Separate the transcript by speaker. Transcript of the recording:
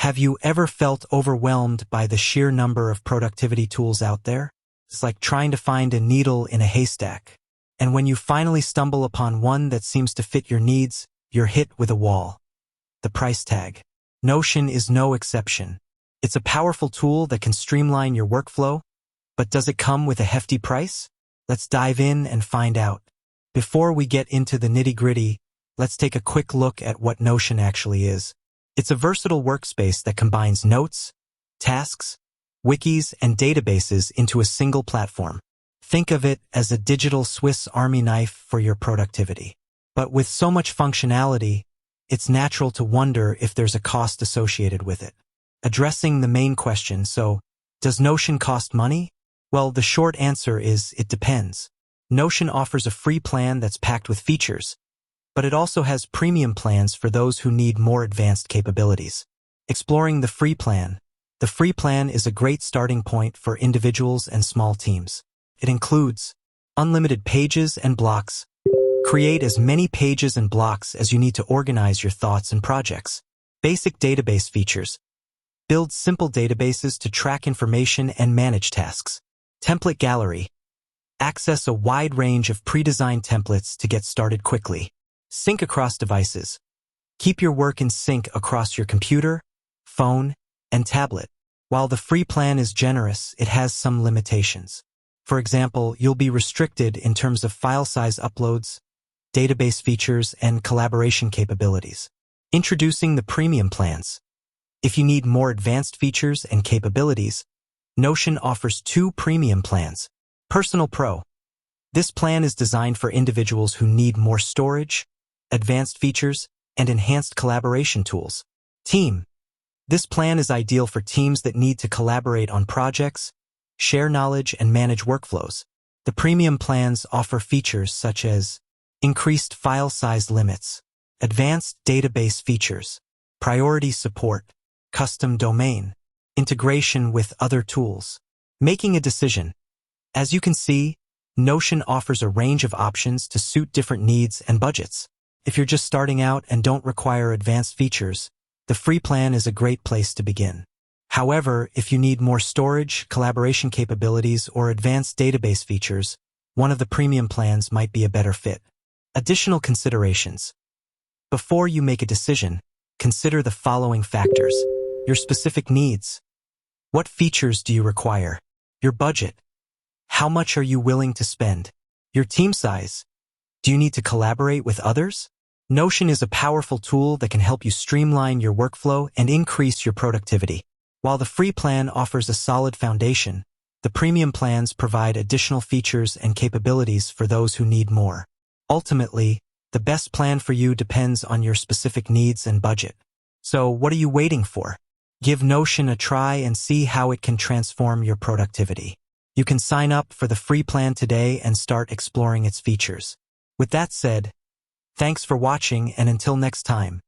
Speaker 1: Have you ever felt overwhelmed by the sheer number of productivity tools out there? It's like trying to find a needle in a haystack. And when you finally stumble upon one that seems to fit your needs, you're hit with a wall. The price tag. Notion is no exception. It's a powerful tool that can streamline your workflow, but does it come with a hefty price? Let's dive in and find out. Before we get into the nitty-gritty, let's take a quick look at what Notion actually is. It's a versatile workspace that combines notes, tasks, wikis, and databases into a single platform. Think of it as a digital Swiss Army knife for your productivity. But with so much functionality, it's natural to wonder if there's a cost associated with it. Addressing the main question, so, does Notion cost money? Well, the short answer is it depends. Notion offers a free plan that's packed with features, but it also has premium plans for those who need more advanced capabilities. Exploring the free plan. The free plan is a great starting point for individuals and small teams. It includes unlimited pages and blocks. Create as many pages and blocks as you need to organize your thoughts and projects. Basic database features. Build simple databases to track information and manage tasks. Template gallery. Access a wide range of pre-designed templates to get started quickly. Sync across devices. Keep your work in sync across your computer, phone, and tablet. While the free plan is generous, it has some limitations. For example, you'll be restricted in terms of file size uploads, database features, and collaboration capabilities. Introducing the premium plans. If you need more advanced features and capabilities, Notion offers 2 premium plans. Personal Pro. This plan is designed for individuals who need more storage, advanced features, and enhanced collaboration tools. Team. This plan is ideal for teams that need to collaborate on projects, share knowledge, and manage workflows. The premium plans offer features such as increased file size limits, advanced database features, priority support, custom domain, integration with other tools. Making a decision. As you can see, Notion offers a range of options to suit different needs and budgets. If you're just starting out and don't require advanced features, the free plan is a great place to begin. However, if you need more storage, collaboration capabilities, or advanced database features, one of the premium plans might be a better fit. Additional considerations. Before you make a decision, consider the following factors. Your specific needs. What features do you require? Your budget. How much are you willing to spend? Your team size. Do you need to collaborate with others? Notion is a powerful tool that can help you streamline your workflow and increase your productivity. While the free plan offers a solid foundation, the premium plans provide additional features and capabilities for those who need more. Ultimately, the best plan for you depends on your specific needs and budget. So, what are you waiting for? Give Notion a try and see how it can transform your productivity. You can sign up for the free plan today and start exploring its features. With that said, thanks for watching, and until next time.